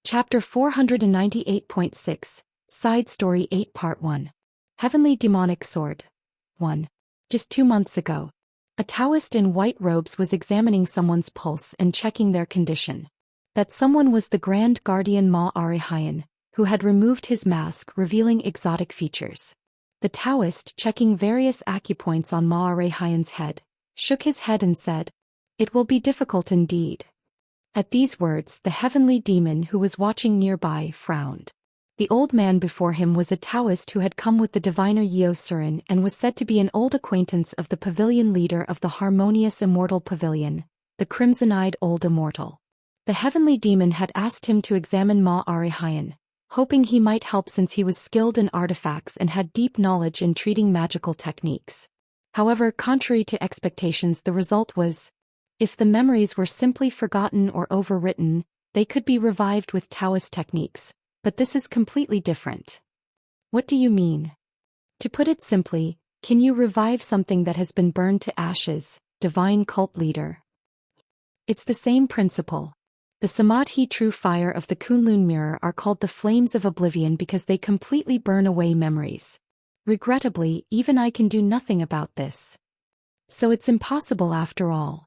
Chapter 498.6, Side Story 8 Part 1. Heavenly Demonic Sword. 1. Just 2 months ago, a Taoist in white robes was examining someone's pulse and checking their condition. That someone was the Grand Guardian Ma Arihayan, who had removed his mask revealing exotic features. The Taoist, checking various acupoints on Ma Arihayan's head, shook his head and said, "It will be difficult indeed." At these words, the heavenly demon who was watching nearby frowned. The old man before him was a Taoist who had come with the diviner Yeo Surin and was said to be an old acquaintance of the pavilion leader of the harmonious immortal pavilion, the crimson-eyed old immortal. The heavenly demon had asked him to examine Ma Arihayan, hoping he might help since he was skilled in artifacts and had deep knowledge in treating magical techniques. However, contrary to expectations, the result was, if the memories were simply forgotten or overwritten, they could be revived with Taoist techniques, but this is completely different. What do you mean? To put it simply, can you revive something that has been burned to ashes, divine cult leader? It's the same principle. The Samadhi true fire of the Kunlun mirror are called the flames of oblivion because they completely burn away memories. Regrettably, even I can do nothing about this. So it's impossible after all.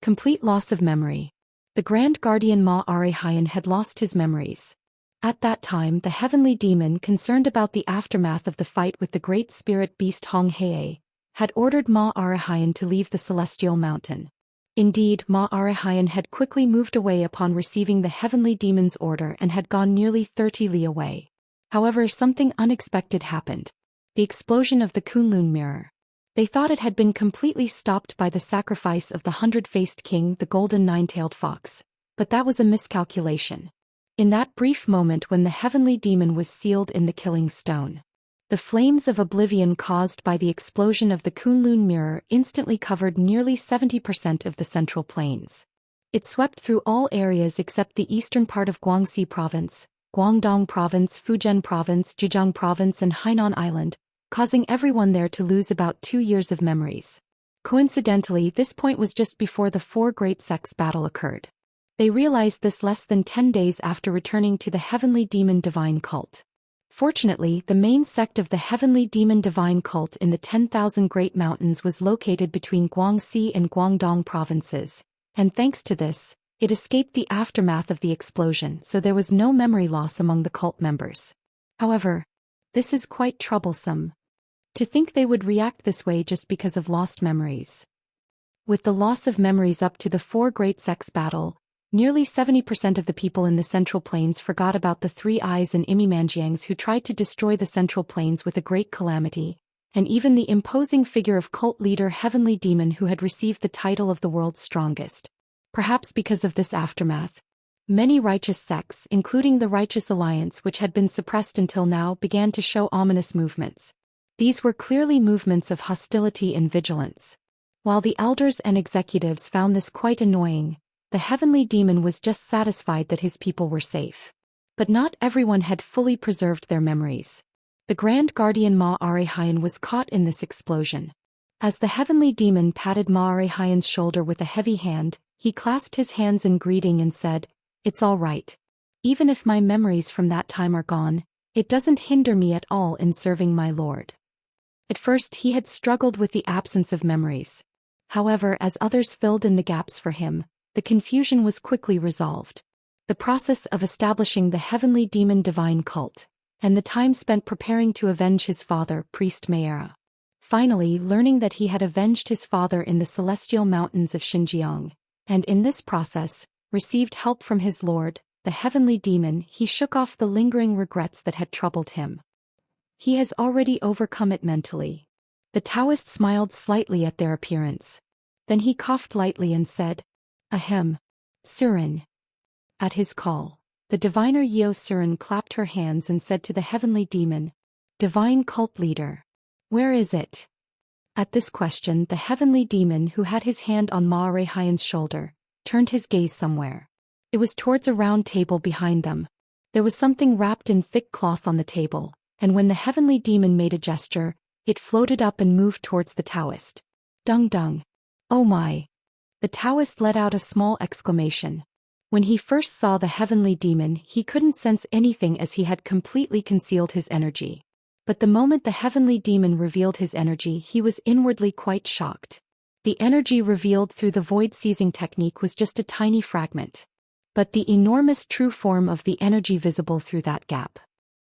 Complete loss of memory. The Grand Guardian Ma Arihayan had lost his memories. At that time, the heavenly demon, concerned about the aftermath of the fight with the great spirit beast Hong Hei, had ordered Ma Arihayan to leave the celestial mountain. Indeed, Ma Arihayan had quickly moved away upon receiving the heavenly demon's order and had gone nearly 30 li away. However, something unexpected happened. The explosion of the Kunlun mirror. They thought it had been completely stopped by the sacrifice of the 100-faced king, the golden nine-tailed fox, but that was a miscalculation. In that brief moment when the heavenly demon was sealed in the killing stone, the flames of oblivion caused by the explosion of the Kunlun mirror instantly covered nearly 70% of the central plains. It swept through all areas except the eastern part of Guangxi Province, Guangdong Province, Fujian Province, Zhejiang Province and Hainan Island, causing everyone there to lose about 2 years of memories. Coincidentally, this point was just before the four great sects battle occurred. They realized this less than 10 days after returning to the heavenly demon divine cult. Fortunately, the main sect of the heavenly demon divine cult in the 10,000 Great Mountains was located between Guangxi and Guangdong provinces, and thanks to this, it escaped the aftermath of the explosion, so there was no memory loss among the cult members. However, this is quite troublesome. To think they would react this way just because of lost memories. With the loss of memories up to the four great sects battle, nearly 70% of the people in the Central Plains forgot about the Three Eyes and Imimanjiangs who tried to destroy the Central Plains with a great calamity, and even the imposing figure of cult leader Heavenly Demon who had received the title of the world's strongest. Perhaps because of this aftermath, many righteous sects, including the Righteous Alliance which had been suppressed until now, began to show ominous movements. These were clearly movements of hostility and vigilance. While the elders and executives found this quite annoying, the heavenly demon was just satisfied that his people were safe. But not everyone had fully preserved their memories. The Grand Guardian Ma Arihayan was caught in this explosion. As the heavenly demon patted Ma Arihayan's shoulder with a heavy hand, he clasped his hands in greeting and said, "It's all right. Even if my memories from that time are gone, it doesn't hinder me at all in serving my Lord." At first he had struggled with the absence of memories. However, as others filled in the gaps for him, the confusion was quickly resolved. The process of establishing the heavenly demon divine cult, and the time spent preparing to avenge his father, Priest Mayera. Finally, learning that he had avenged his father in the celestial mountains of Xinjiang, and in this process, received help from his lord, the heavenly demon, he shook off the lingering regrets that had troubled him. He has already overcome it mentally. The Taoist smiled slightly at their appearance. Then he coughed lightly and said, "Ahem. Surin." At his call, the diviner Yeo Surin clapped her hands and said to the heavenly demon, "Divine cult leader. Where is it?" At this question, the heavenly demon who had his hand on Ma Arihayan's shoulder, turned his gaze somewhere. It was towards a round table behind them. There was something wrapped in thick cloth on the table, and when the heavenly demon made a gesture, it floated up and moved towards the Taoist. "Dung dung. Oh my." The Taoist let out a small exclamation. When he first saw the heavenly demon, he couldn't sense anything as he had completely concealed his energy. But the moment the heavenly demon revealed his energy, he was inwardly quite shocked. The energy revealed through the void-seizing technique was just a tiny fragment. But the enormous true form of the energy visible through that gap.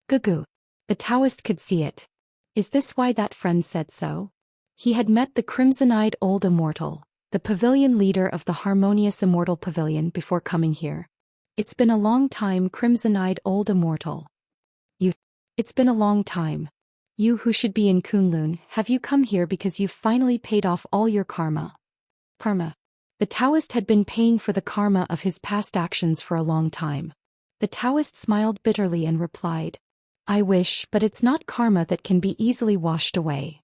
Gugu. The Taoist could see it. Is this why that friend said so? He had met the crimson-eyed old immortal, the pavilion leader of the harmonious immortal pavilion, before coming here. It's been a long time, crimson-eyed old immortal. It's been a long time. You who should be in Kunlun, have you come here because you've finally paid off all your karma? Karma. The Taoist had been paying for the karma of his past actions for a long time. The Taoist smiled bitterly and replied, I wish, but it's not karma that can be easily washed away.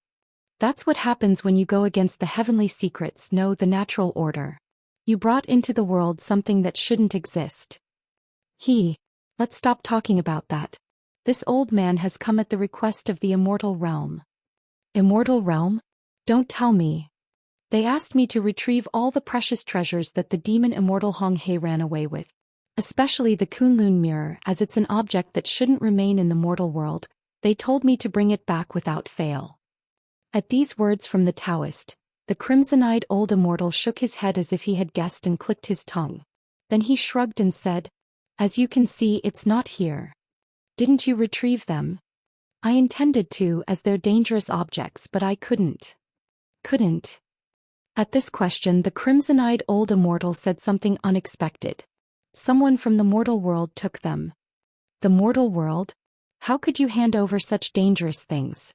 That's what happens when you go against the heavenly secrets, no, the natural order. You brought into the world something that shouldn't exist. Let's stop talking about that. This old man has come at the request of the immortal realm. Immortal realm? Don't tell me. They asked me to retrieve all the precious treasures that the demon immortal Hong He ran away with. Especially the Kunlun mirror, as it's an object that shouldn't remain in the mortal world. They told me to bring it back without fail. At these words from the Taoist, the crimson-eyed old immortal shook his head as if he had guessed and clicked his tongue. Then he shrugged and said, As you can see, it's not here. Didn't you retrieve them? I intended to, as they're dangerous objects, but I couldn't. At this question, the crimson-eyed old immortal said something unexpected. Someone from the mortal world took them. The mortal world? How could you hand over such dangerous things?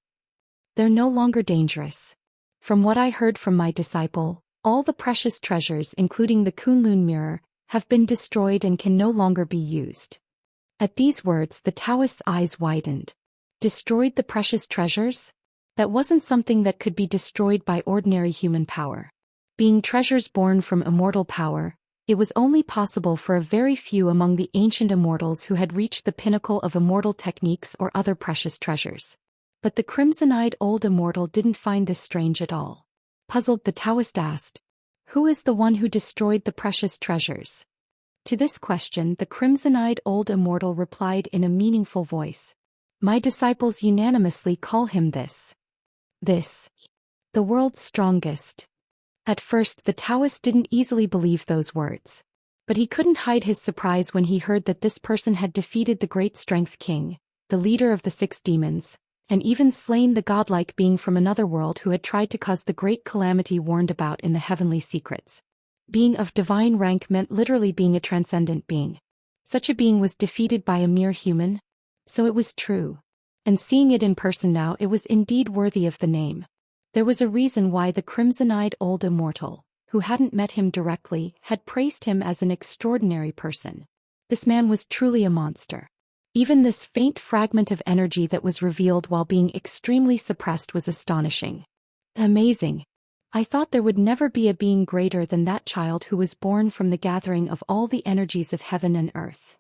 They're no longer dangerous. From what I heard from my disciple, all the precious treasures, including the Kunlun mirror, have been destroyed and can no longer be used. At these words, the Taoist's eyes widened. Destroyed the precious treasures? That wasn't something that could be destroyed by ordinary human power. Being treasures born from immortal power, it was only possible for a very few among the ancient immortals who had reached the pinnacle of immortal techniques or other precious treasures. But the crimson-eyed old immortal didn't find this strange at all. Puzzled, the Taoist asked, Who is the one who destroyed the precious treasures? To this question, the crimson-eyed old immortal replied in a meaningful voice, My disciples unanimously call him this, the world's strongest. At first, the Taoist didn't easily believe those words. But he couldn't hide his surprise when he heard that this person had defeated the Great Strength King, the leader of the 6 demons, and even slain the godlike being from another world who had tried to cause the great calamity warned about in the heavenly secrets. Being of divine rank meant literally being a transcendent being. Such a being was defeated by a mere human? So it was true. And seeing it in person now, it was indeed worthy of the name. There was a reason why the crimson-eyed old immortal, who hadn't met him directly, had praised him as an extraordinary person. This man was truly a monster. Even this faint fragment of energy that was revealed while being extremely suppressed was astonishing. Amazing. I thought there would never be a being greater than that child who was born from the gathering of all the energies of heaven and earth.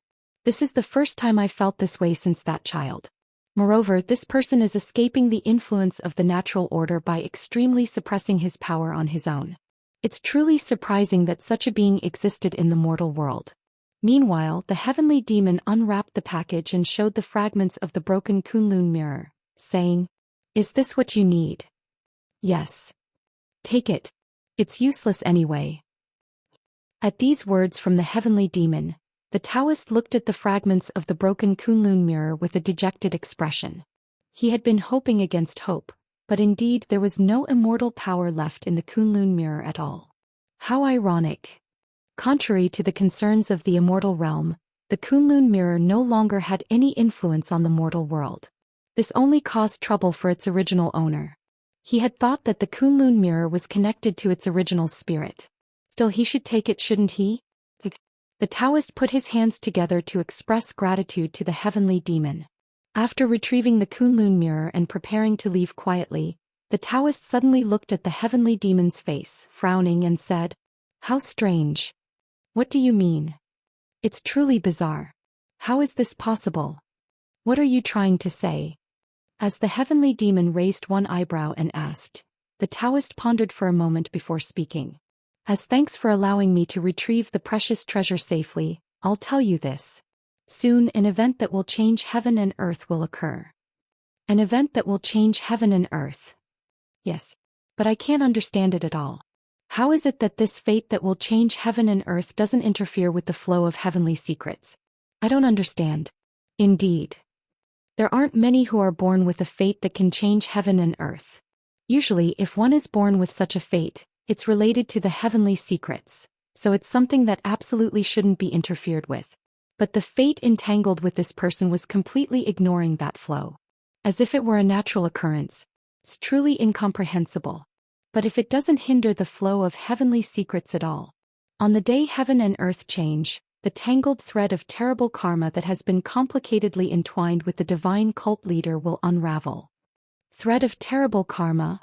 This is the first time I felt this way since that child. Moreover, this person is escaping the influence of the natural order by extremely suppressing his power on his own. It's truly surprising that such a being existed in the mortal world. Meanwhile, the heavenly demon unwrapped the package and showed the fragments of the broken Kunlun mirror, saying, Is this what you need? Yes. Take it. It's useless anyway. At these words from the heavenly demon, the Taoist looked at the fragments of the broken Kunlun mirror with a dejected expression. He had been hoping against hope, but indeed there was no immortal power left in the Kunlun mirror at all. How ironic. Contrary to the concerns of the immortal realm, the Kunlun mirror no longer had any influence on the mortal world. This only caused trouble for its original owner. He had thought that the Kunlun mirror was connected to its original spirit. Still, he should take it, shouldn't he? The Taoist put his hands together to express gratitude to the heavenly demon. After retrieving the Kunlun mirror and preparing to leave quietly, the Taoist suddenly looked at the heavenly demon's face, frowning, and said, How strange. What do you mean? It's truly bizarre. How is this possible? What are you trying to say? As the heavenly demon raised one eyebrow and asked, the Taoist pondered for a moment before speaking. As thanks for allowing me to retrieve the precious treasure safely, I'll tell you this. Soon an event that will change heaven and earth will occur. An event that will change heaven and earth. Yes. But I can't understand it at all. How is it that this fate that will change heaven and earth doesn't interfere with the flow of heavenly secrets? I don't understand. Indeed. There aren't many who are born with a fate that can change heaven and earth. Usually, if one is born with such a fate, it's related to the heavenly secrets, so it's something that absolutely shouldn't be interfered with. But the fate entangled with this person was completely ignoring that flow. As if it were a natural occurrence. It's truly incomprehensible. But if it doesn't hinder the flow of heavenly secrets at all. On the day heaven and earth change, the tangled thread of terrible karma that has been complicatedly entwined with the divine cult leader will unravel. Thread of terrible karma?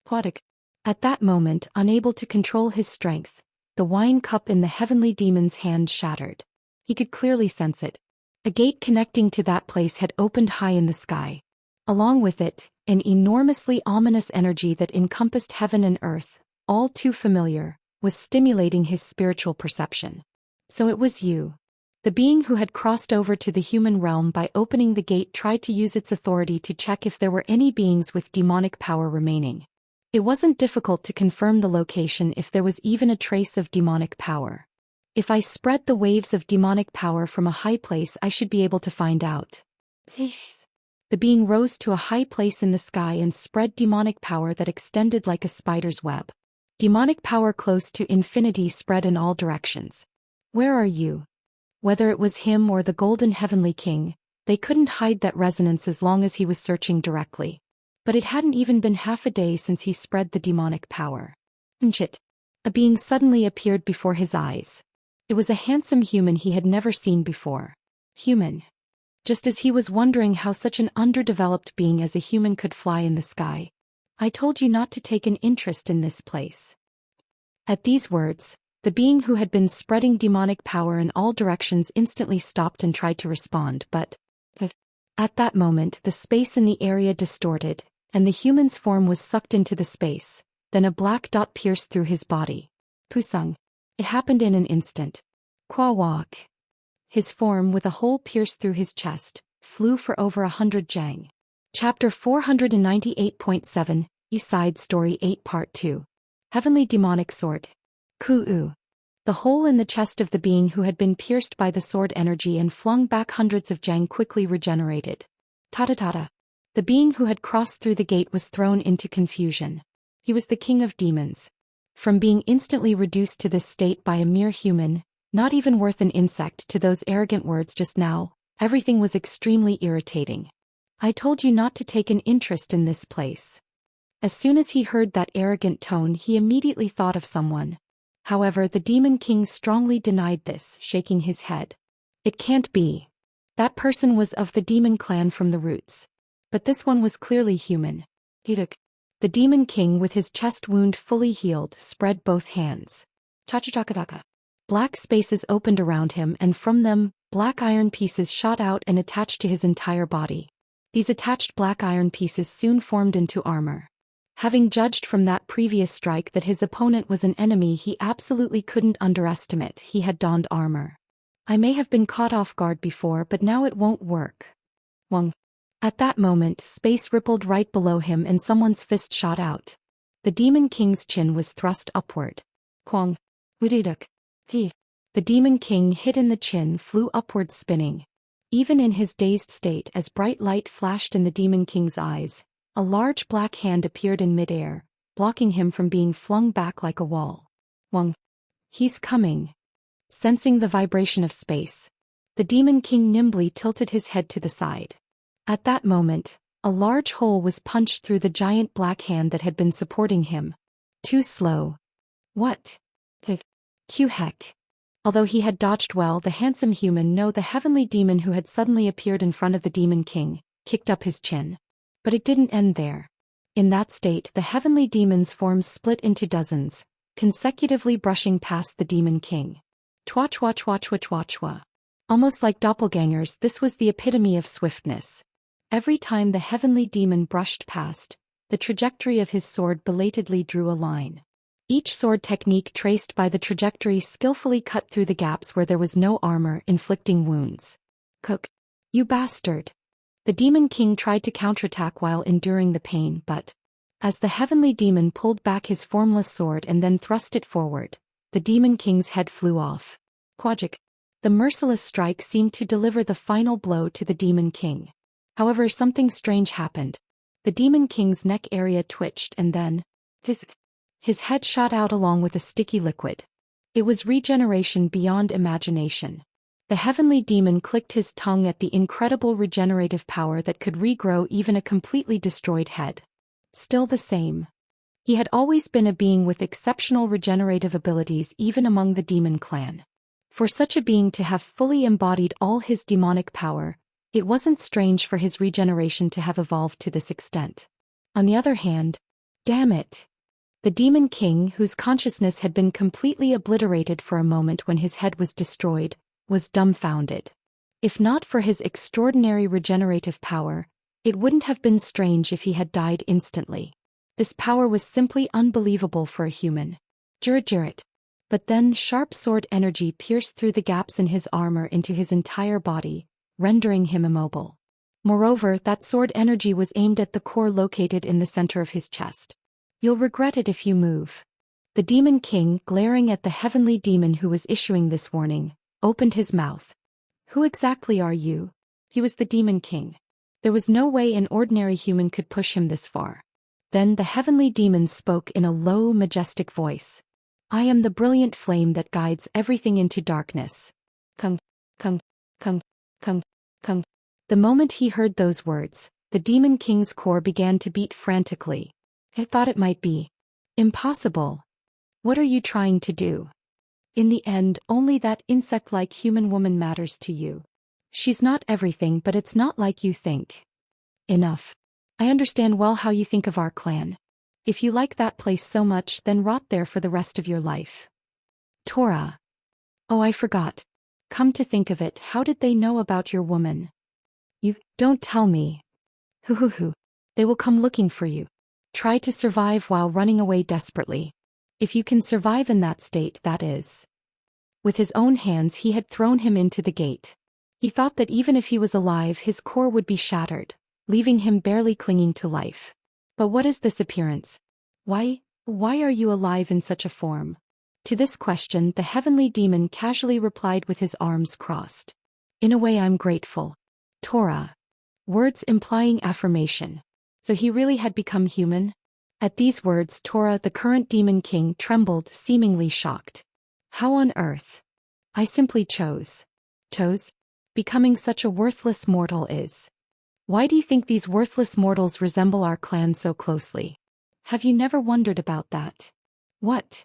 What? At that moment, unable to control his strength, the wine cup in the heavenly demon's hand shattered. He could clearly sense it. A gate connecting to that place had opened high in the sky. Along with it, an enormously ominous energy that encompassed heaven and earth, all too familiar, was stimulating his spiritual perception. So it was you. The being who had crossed over to the human realm by opening the gate tried to use its authority to check if there were any beings with demonic power remaining. It wasn't difficult to confirm the location if there was even a trace of demonic power. If I spread the waves of demonic power from a high place, I should be able to find out. The being rose to a high place in the sky and spread demonic power that extended like a spider's web. Demonic power close to infinity spread in all directions. Where are you? Whether it was him or the golden heavenly king, they couldn't hide that resonance as long as he was searching directly. But it hadn't even been half a day since he spread the demonic power. Nchit. A being suddenly appeared before his eyes. It was a handsome human he had never seen before. Human. Just as he was wondering how such an underdeveloped being as a human could fly in the sky. I told you not to take an interest in this place. At these words, the being who had been spreading demonic power in all directions instantly stopped and tried to respond, but at that moment the space in the area distorted, and the human's form was sucked into the space. Then a black dot pierced through his body. Pusung. It happened in an instant. Kwawak. His form, with a hole pierced through his chest, flew for over 100 jang. Chapter 498.7, Side Story 8 Part 2. Heavenly Demonic Sword. Ku'u. The hole in the chest of the being who had been pierced by the sword energy and flung back hundreds of jang quickly regenerated. Tata. The being who had crossed through the gate was thrown into confusion. He was the king of demons. From being instantly reduced to this state by a mere human, not even worth an insect, to those arrogant words just now, everything was extremely irritating. I told you not to take an interest in this place. As soon as he heard that arrogant tone, he immediately thought of someone. However, the Demon King strongly denied this, shaking his head. It can't be. That person was of the demon clan from the roots. But this one was clearly human. Hiduk. The Demon King, with his chest wound fully healed, spread both hands. Chachachakadaka. Black spaces opened around him, and from them, black iron pieces shot out and attached to his entire body. These attached black iron pieces soon formed into armor. Having judged from that previous strike that his opponent was an enemy he absolutely couldn't underestimate, he had donned armor. I may have been caught off guard before, but now it won't work. Wong. At that moment, space rippled right below him and someone's fist shot out. The Demon King's chin was thrust upward. Kwong. Wiriduk. He. The Demon King, hit in the chin, flew upward spinning. Even in his dazed state, as bright light flashed in the Demon King's eyes, a large black hand appeared in midair, blocking him from being flung back like a wall. Wong. He's coming. Sensing the vibration of space, the Demon King nimbly tilted his head to the side. At that moment, a large hole was punched through the giant black hand that had been supporting him. Too slow. What? Q heck. Although he had dodged well, the handsome human, no, the heavenly demon who had suddenly appeared in front of the Demon King, kicked up his chin. But it didn't end there. In that state, the heavenly demon's forms split into dozens, consecutively brushing past the Demon King. Twatchwa. Almost like doppelgangers, this was the epitome of swiftness. Every time the heavenly demon brushed past, the trajectory of his sword belatedly drew a line. each sword technique traced by the trajectory skillfully cut through the gaps where there was no armor, inflicting wounds. Cook. You bastard. The Demon King tried to counterattack while enduring the pain, but as the heavenly demon pulled back his formless sword and then thrust it forward, the Demon King's head flew off. Quagic. The merciless strike seemed to deliver the final blow to the Demon King. However, something strange happened. The Demon King's neck area twitched and then his head shot out along with a sticky liquid. It was regeneration beyond imagination. The heavenly demon clicked his tongue at the incredible regenerative power that could regrow even a completely destroyed head. Still the same. He had always been a being with exceptional regenerative abilities even among the demon clan. For such a being to have fully embodied all his demonic power, it wasn't strange for his regeneration to have evolved to this extent. On the other hand, damn it. The Demon King, whose consciousness had been completely obliterated for a moment when his head was destroyed, was dumbfounded. If not for his extraordinary regenerative power, it wouldn't have been strange if he had died instantly. This power was simply unbelievable for a human. Jirit. But then sharp sword energy pierced through the gaps in his armor into his entire body, rendering him immobile. Moreover, that sword energy was aimed at the core located in the center of his chest. You'll regret it if you move. The Demon King, glaring at the heavenly demon who was issuing this warning, opened his mouth. Who exactly are you? He was the Demon King. There was no way an ordinary human could push him this far. Then the heavenly demon spoke in a low, majestic voice. I am the brilliant flame that guides everything into darkness. Kung. The moment he heard those words, the Demon King's core began to beat frantically. I thought it might be impossible. What are you trying to do? In the end, only that insect-like human woman matters to you. She's not everything, but it's not like you think. Enough. I understand well how you think of our clan. If you like that place so much, then rot there for the rest of your life. Tora. Oh, I forgot. Come to think of it, how did they know about your woman? You don't tell me. Hoo. They will come looking for you. Try to survive while running away desperately. If you can survive in that state, that is. With his own hands he had thrown him into the gate. He thought that even if he was alive his core would be shattered, leaving him barely clinging to life. But what is this appearance? Why are you alive in such a form? To this question the heavenly demon casually replied with his arms crossed. In a way I'm grateful. Tora. Words implying affirmation. So he really had become human? At these words Tora, the current Demon King, trembled, seemingly shocked. How on earth? I simply chose. Becoming such a worthless mortal is. Why do you think these worthless mortals resemble our clan so closely? Have you never wondered about that? What?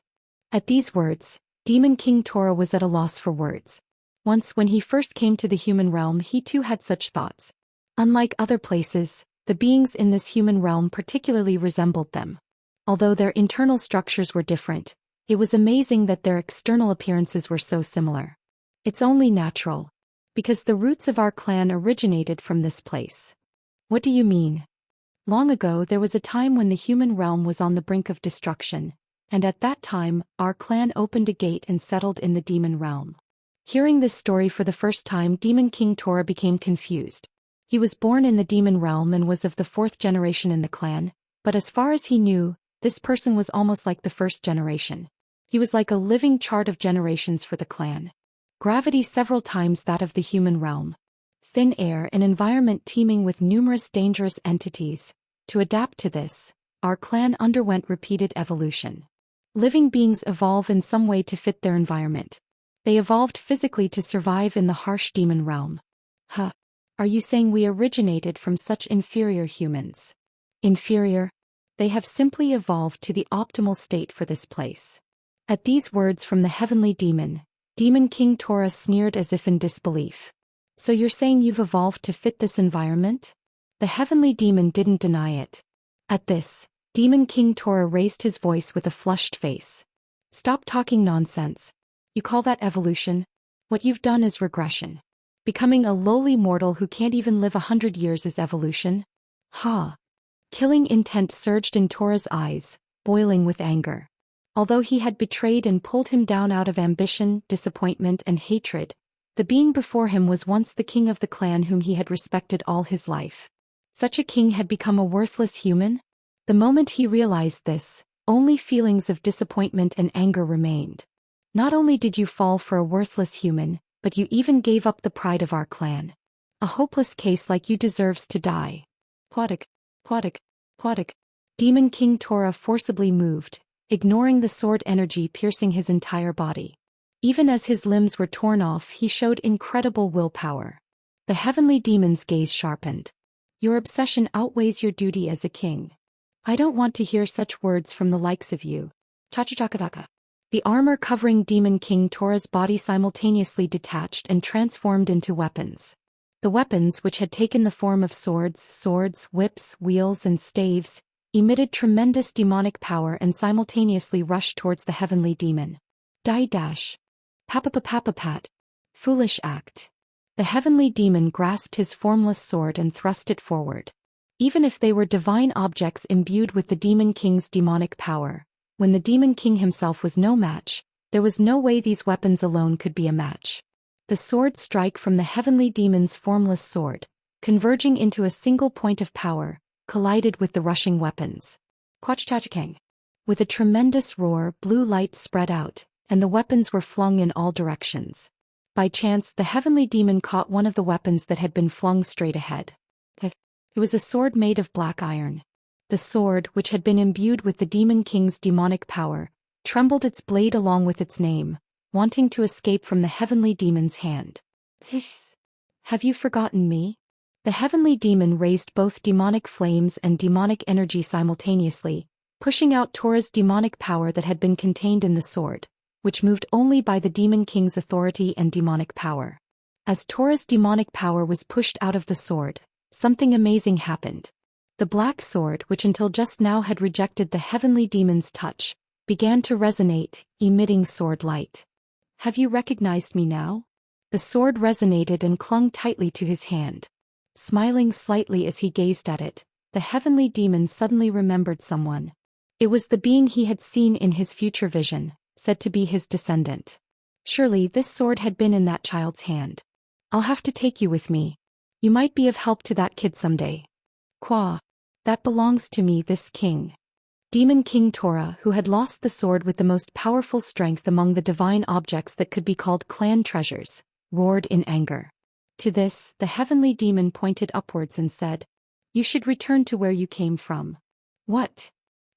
At these words, Demon King Tora was at a loss for words. Once when he first came to the human realm he too had such thoughts. Unlike other places, the beings in this human realm particularly resembled them. Although their internal structures were different, it was amazing that their external appearances were so similar. It's only natural. Because the roots of our clan originated from this place. What do you mean? Long ago there was a time when the human realm was on the brink of destruction, and at that time, our clan opened a gate and settled in the demon realm. Hearing this story for the first time, Demon King Tora became confused. He was born in the demon realm and was of the 4th generation in the clan, but as far as he knew, this person was almost like the 1st generation. He was like a living chart of generations for the clan. Gravity several times that of the human realm. Thin air, an environment teeming with numerous dangerous entities. To adapt to this, our clan underwent repeated evolution. Living beings evolve in some way to fit their environment. They evolved physically to survive in the harsh demon realm. Are you saying we originated from such inferior humans? Inferior? They have simply evolved to the optimal state for this place. At these words from the heavenly demon, Demon King Tora sneered as if in disbelief. So you're saying you've evolved to fit this environment? The heavenly demon didn't deny it. At this, Demon King Tora raised his voice with a flushed face. Stop talking nonsense. You call that evolution? What you've done is regression. Becoming a lowly mortal who can't even live 100 years is evolution? Killing intent surged in Tora's eyes, boiling with anger. Although he had betrayed and pulled him down out of ambition, disappointment, and hatred, the being before him was once the king of the clan whom he had respected all his life. Such a king had become a worthless human? The moment he realized this, only feelings of disappointment and anger remained. Not only did you fall for a worthless human, but you even gave up the pride of our clan. A hopeless case like you deserves to die. Pwadik, Pwadik, Pwadik. Demon King Tora forcibly moved, ignoring the sword energy piercing his entire body. Even as his limbs were torn off, he showed incredible willpower. The heavenly demon's gaze sharpened. Your obsession outweighs your duty as a king. I don't want to hear such words from the likes of you. Cha-cha-cha-ka-ka. The armor covering Demon King Tora's body simultaneously detached and transformed into weapons. The weapons, which had taken the form of swords, whips, wheels, and staves, emitted tremendous demonic power and simultaneously rushed towards the heavenly demon. Die-dash. Papa-pa-papa-pat. Foolish act. The heavenly demon grasped his formless sword and thrust it forward. Even if they were divine objects imbued with the Demon King's demonic power, when the Demon King himself was no match, there was no way these weapons alone could be a match. The sword strike from the heavenly demon's formless sword, converging into a single point of power, collided with the rushing weapons. Kwach-cha-cha-kang. With a tremendous roar, blue light spread out, and the weapons were flung in all directions. By chance, the heavenly demon caught one of the weapons that had been flung straight ahead. It was a sword made of black iron. The sword, which had been imbued with the Demon King's demonic power, trembled its blade along with its name, wanting to escape from the heavenly demon's hand. Hiss! Have you forgotten me? The heavenly demon raised both demonic flames and demonic energy simultaneously, pushing out Tora's demonic power that had been contained in the sword, which moved only by the Demon King's authority and demonic power. As Tora's demonic power was pushed out of the sword, something amazing happened. The black sword, which until just now had rejected the heavenly demon's touch, began to resonate, emitting sword light. Have you recognized me now? The sword resonated and clung tightly to his hand. Smiling slightly as he gazed at it, the heavenly demon suddenly remembered someone. It was the being he had seen in his future vision, said to be his descendant. Surely this sword had been in that child's hand. I'll have to take you with me. You might be of help to that kid someday. Qua. That belongs to me, this king. Demon King Tora, who had lost the sword with the most powerful strength among the divine objects that could be called clan treasures, roared in anger. To this, the heavenly demon pointed upwards and said, "You should return to where you came from." What?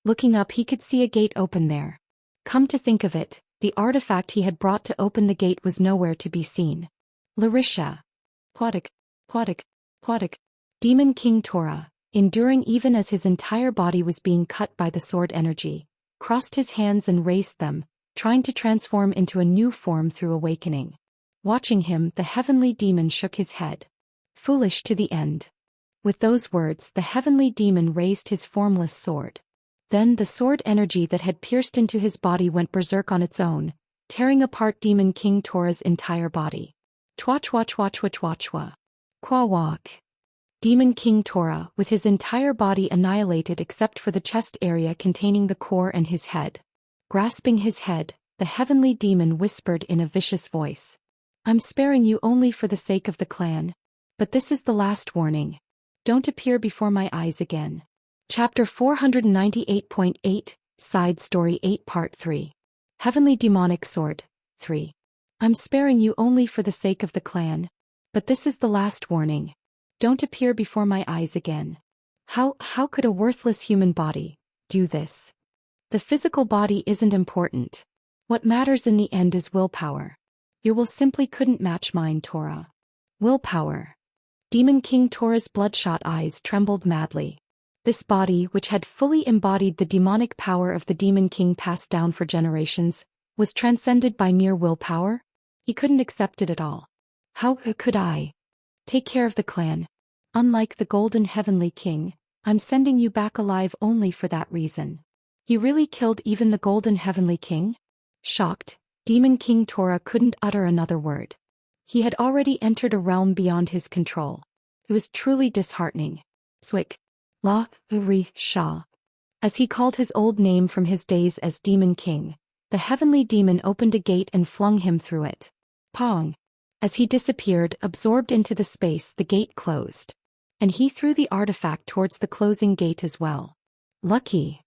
Looking up, he could see a gate open there. Come to think of it, the artifact he had brought to open the gate was nowhere to be seen. Larisha. Pwadik, Pwadik, Pwadik. Demon King Tora, enduring even as his entire body was being cut by the sword energy, crossed his hands and raised them, trying to transform into a new form through awakening. Watching him, the heavenly demon shook his head. Foolish to the end. With those words, the heavenly demon raised his formless sword. Then the sword energy that had pierced into his body went berserk on its own, tearing apart Demon King Tora's entire body. Twa-chwa-chwa-chwa-chwa-chwa. Qua-walk. Demon King Tora, with his entire body annihilated except for the chest area containing the core and his head. Grasping his head, the heavenly demon whispered in a vicious voice. I'm sparing you only for the sake of the clan. But this is the last warning. Don't appear before my eyes again. Chapter 498.8, Side Story 8 Part 3. Heavenly Demonic Sword, 3. I'm sparing you only for the sake of the clan. But this is the last warning. Don't appear before my eyes again. How could a worthless human body do this? The physical body isn't important. What matters in the end is willpower. Your will simply couldn't match mine, Tora. Willpower. Demon King Tora's bloodshot eyes trembled madly. This body, which had fully embodied the demonic power of the Demon King passed down for generations, was transcended by mere willpower? He couldn't accept it at all. How could I? Take care of the clan. Unlike the Golden Heavenly King, I'm sending you back alive only for that reason. He really killed even the Golden Heavenly King? Shocked, Demon King Tora couldn't utter another word. He had already entered a realm beyond his control. It was truly disheartening. Swick. La, Uri, Shah. As he called his old name from his days as Demon King, the heavenly demon opened a gate and flung him through it. Pong! As he disappeared, absorbed into the space, the gate closed. And he threw the artifact towards the closing gate as well. Lucky!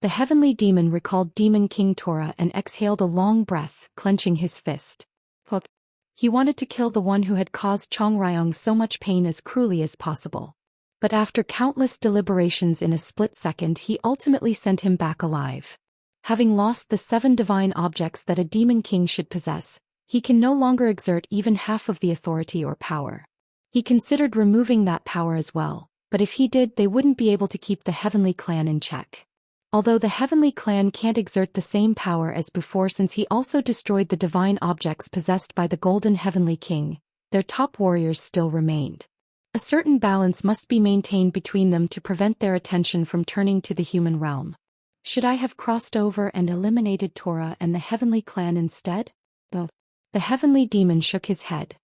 The heavenly demon recalled Demon King Tora and exhaled a long breath, clenching his fist. Hook! He wanted to kill the one who had caused Chong Ryong so much pain as cruelly as possible. But after countless deliberations in a split second, he ultimately sent him back alive. Having lost the 7 divine objects that a demon king should possess, he can no longer exert even half of the authority or power. He considered removing that power as well, but if he did, they wouldn't be able to keep the heavenly clan in check. Although the heavenly clan can't exert the same power as before since he also destroyed the divine objects possessed by the golden heavenly king, their top warriors still remained. A certain balance must be maintained between them to prevent their attention from turning to the human realm. Should I have crossed over and eliminated Tora and the heavenly clan instead? No. The heavenly demon shook his head.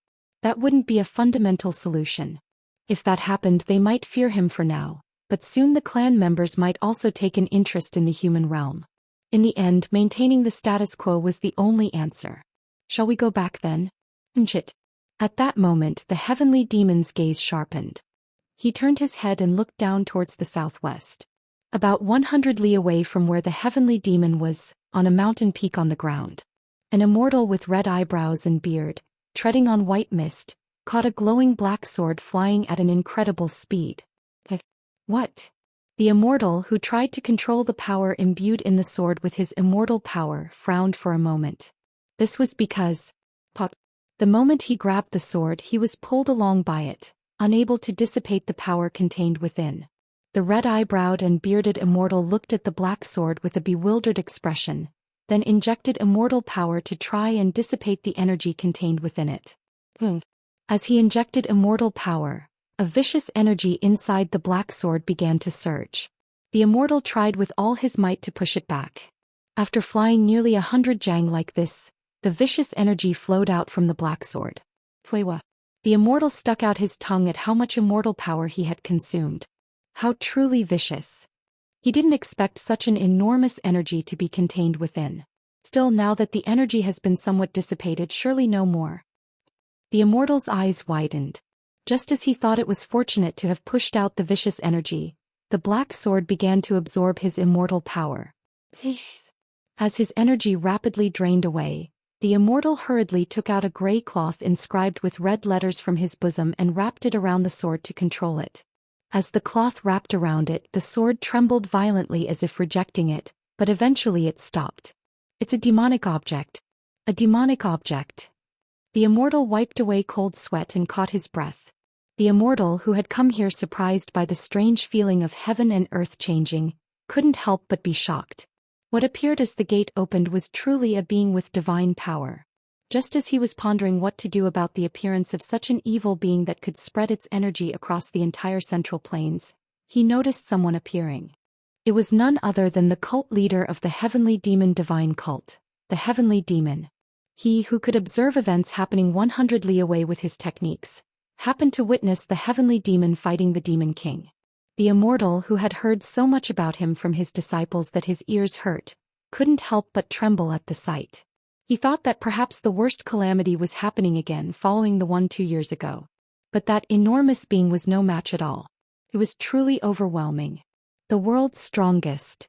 That wouldn't be a fundamental solution. If that happened, they might fear him for now, but soon the clan members might also take an interest in the human realm. In the end, maintaining the status quo was the only answer. Shall we go back then? Mchit. At that moment, the heavenly demon's gaze sharpened. He turned his head and looked down towards the southwest. About 100 li away from where the heavenly demon was, on a mountain peak on the ground. An immortal with red eyebrows and beard, treading on white mist, caught a glowing black sword flying at an incredible speed. What? The immortal, who tried to control the power imbued in the sword with his immortal power, frowned for a moment. This was because, the moment he grabbed the sword, he was pulled along by it, unable to dissipate the power contained within. The red-eyebrowed and bearded immortal looked at the black sword with a bewildered expression, then injected immortal power to try and dissipate the energy contained within it. As he injected immortal power, a vicious energy inside the black sword began to surge. The immortal tried with all his might to push it back. After flying nearly 100 jang like this, the vicious energy flowed out from the black sword. The immortal stuck out his tongue at how much immortal power he had consumed. How truly vicious. He didn't expect such an enormous energy to be contained within. Still, now that the energy has been somewhat dissipated, surely no more. The immortal's eyes widened. Just as he thought it was fortunate to have pushed out the vicious energy, the black sword began to absorb his immortal power. As his energy rapidly drained away, the immortal hurriedly took out a gray cloth inscribed with red letters from his bosom and wrapped it around the sword to control it. As the cloth wrapped around it, the sword trembled violently as if rejecting it, but eventually it stopped. It's a demonic object. A demonic object. The immortal wiped away cold sweat and caught his breath. The immortal, who had come here surprised by the strange feeling of heaven and earth changing, couldn't help but be shocked. What appeared as the gate opened was truly a being with divine power. Just as he was pondering what to do about the appearance of such an evil being that could spread its energy across the entire Central Plains, he noticed someone appearing. It was none other than the cult leader of the Heavenly Demon Divine Cult, the Heavenly Demon. He, who could observe events happening 100 li away with his techniques, happened to witness the Heavenly Demon fighting the Demon King. The immortal, who had heard so much about him from his disciples that his ears hurt, couldn't help but tremble at the sight. He thought that perhaps the worst calamity was happening again following the one 2 years ago. But that enormous being was no match at all. It was truly overwhelming. The world's strongest.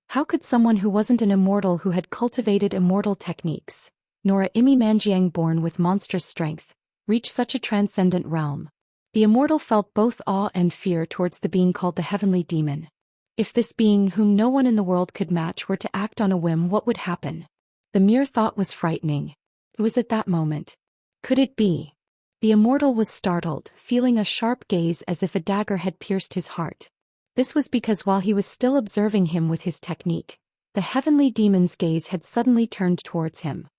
How could someone who wasn't an immortal who had cultivated immortal techniques, nor a Imi Manjiang born with monstrous strength, reach such a transcendent realm? The immortal felt both awe and fear towards the being called the Heavenly Demon. If this being, whom no one in the world could match, were to act on a whim, what would happen? The mere thought was frightening. It was at that moment. Could it be? The immortal was startled, feeling a sharp gaze as if a dagger had pierced his heart. This was because while he was still observing him with his technique, the Heavenly Demon's gaze had suddenly turned towards him.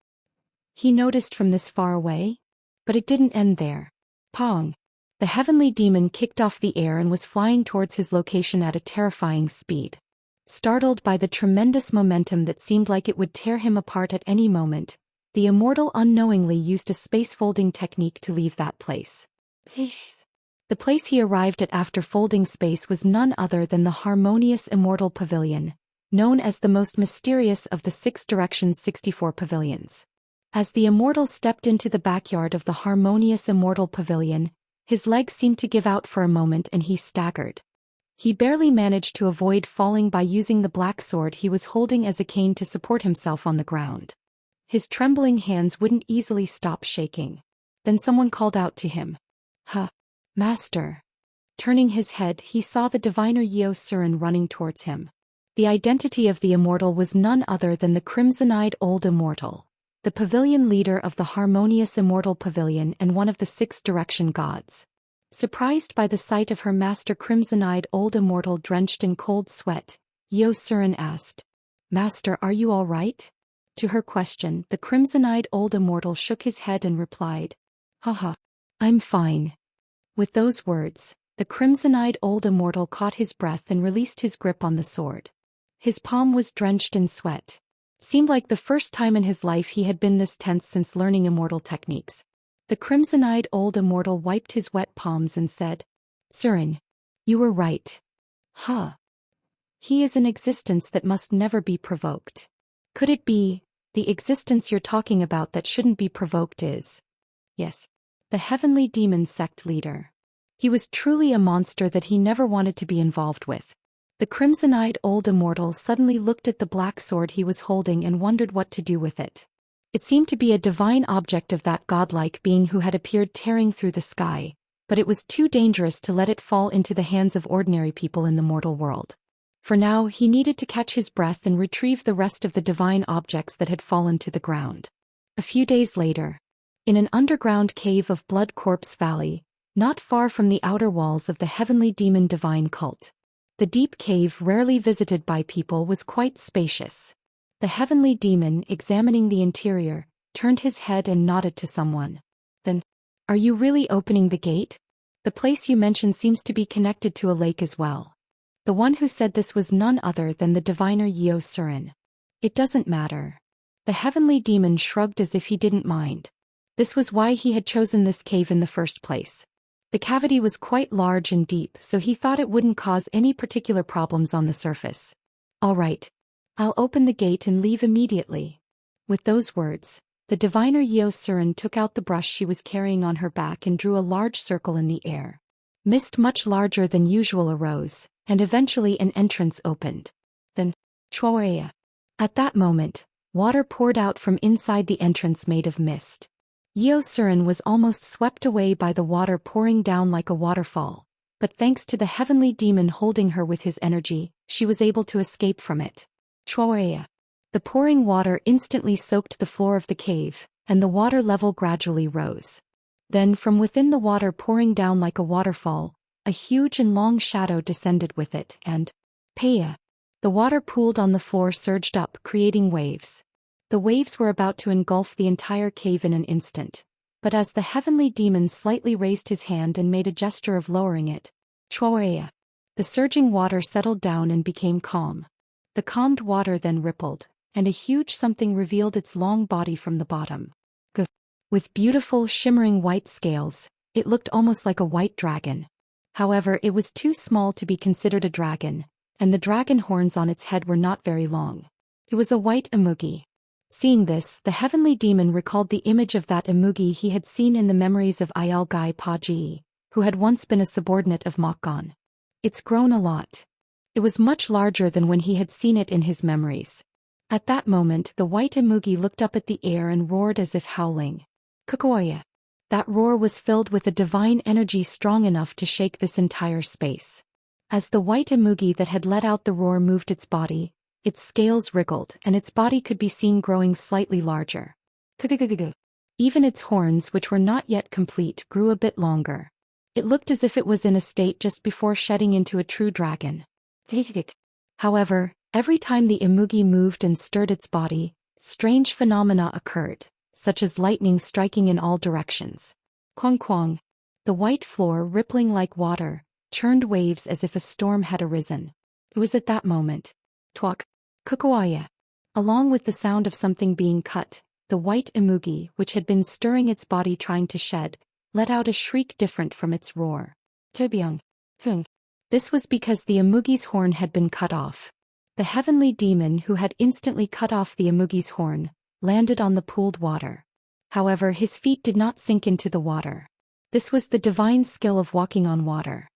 He noticed from this far away? But it didn't end there. Pong! The Heavenly Demon kicked off the air and was flying towards his location at a terrifying speed. Startled by the tremendous momentum that seemed like it would tear him apart at any moment, the immortal unknowingly used a space-folding technique to leave that place. The place he arrived at after folding space was none other than the Harmonious Immortal Pavilion, known as the most mysterious of the Six Directions 64 pavilions. As the immortal stepped into the backyard of the Harmonious Immortal Pavilion, his legs seemed to give out for a moment and he staggered. He barely managed to avoid falling by using the black sword he was holding as a cane to support himself on the ground. His trembling hands wouldn't easily stop shaking. Then someone called out to him. "Huh, Master." Turning his head, he saw the diviner Yeo Surin running towards him. The identity of the immortal was none other than the Crimson-Eyed Old Immortal, the pavilion leader of the Harmonious Immortal Pavilion and one of the Six Direction gods. Surprised by the sight of her master Crimson-Eyed Old Immortal drenched in cold sweat, Yeo Surin asked, "Master, are you all right?" To her question, the Crimson-Eyed Old Immortal shook his head and replied, "Haha, I'm fine." With those words, the Crimson-Eyed Old Immortal caught his breath and released his grip on the sword. His palm was drenched in sweat. Seemed like the first time in his life he had been this tense since learning immortal techniques. The Crimson-Eyed Old Immortal wiped his wet palms and said, "Surin, you were right. Huh. He is an existence that must never be provoked. Could it be, the existence you're talking about that shouldn't be provoked is?" Yes. The Heavenly Demon Sect leader. He was truly a monster that he never wanted to be involved with. The Crimson-Eyed Old Immortal suddenly looked at the black sword he was holding and wondered what to do with it. It seemed to be a divine object of that godlike being who had appeared tearing through the sky, but it was too dangerous to let it fall into the hands of ordinary people in the mortal world. For now, he needed to catch his breath and retrieve the rest of the divine objects that had fallen to the ground. A few days later, in an underground cave of Blood Corpse Valley, not far from the outer walls of the Heavenly Demon Divine Cult, the deep cave rarely visited by people was quite spacious. The Heavenly Demon, examining the interior, turned his head and nodded to someone. Then, "Are you really opening the gate? The place you mentioned seems to be connected to a lake as well." The one who said this was none other than the diviner Yeo Surin. "It doesn't matter." The Heavenly Demon shrugged as if he didn't mind. This was why he had chosen this cave in the first place. The cavity was quite large and deep, so he thought it wouldn't cause any particular problems on the surface. "All right. I'll open the gate and leave immediately." With those words, the diviner Yeo Surin took out the brush she was carrying on her back and drew a large circle in the air. Mist much larger than usual arose, and eventually an entrance opened. Then, Chwaya. At that moment, water poured out from inside the entrance made of mist. Yeo Surin was almost swept away by the water pouring down like a waterfall, but thanks to the Heavenly Demon holding her with his energy, she was able to escape from it. Chwaya. The pouring water instantly soaked the floor of the cave, and the water level gradually rose. Then from within the water pouring down like a waterfall, a huge and long shadow descended with it, and Paya. The water pooled on the floor surged up, creating waves. The waves were about to engulf the entire cave in an instant, but as the Heavenly Demon slightly raised his hand and made a gesture of lowering it, Chwaya. The surging water settled down and became calm. The calmed water then rippled, and a huge something revealed its long body from the bottom. With beautiful, shimmering white scales, it looked almost like a white dragon. However, it was too small to be considered a dragon, and the dragon horns on its head were not very long. It was a white Imugi. Seeing this, the Heavenly Demon recalled the image of that Imugi he had seen in the memories of Ialgai Paji, who had once been a subordinate of Mokgon. "It's grown a lot." It was much larger than when he had seen it in his memories. At that moment, the white Imugi looked up at the air and roared as if howling. Kukoya. That roar was filled with a divine energy strong enough to shake this entire space. As the white Imugi that had let out the roar moved its body, its scales wriggled and its body could be seen growing slightly larger. Even its horns, which were not yet complete, grew a bit longer. It looked as if it was in a state just before shedding into a true dragon. However, every time the Imugi moved and stirred its body, strange phenomena occurred, such as lightning striking in all directions. Kwang kwang. The white floor, rippling like water, churned waves as if a storm had arisen. It was at that moment. Twak. Kukoaya. Along with the sound of something being cut, the white Imugi, which had been stirring its body trying to shed, let out a shriek different from its roar. Tobyung. This was because the Imugi's horn had been cut off. The heavenly demon who had instantly cut off the Imugi's horn landed on the pooled water. However, his feet did not sink into the water. This was the divine skill of walking on water.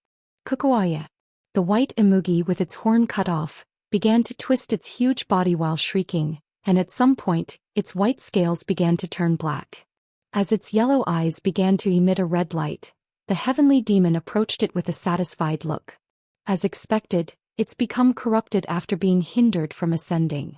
Kukuaya. The white Imugi with its horn cut off began to twist its huge body while shrieking, and at some point, its white scales began to turn black. As its yellow eyes began to emit a red light, the heavenly demon approached it with a satisfied look. As expected, it's become corrupted after being hindered from ascending.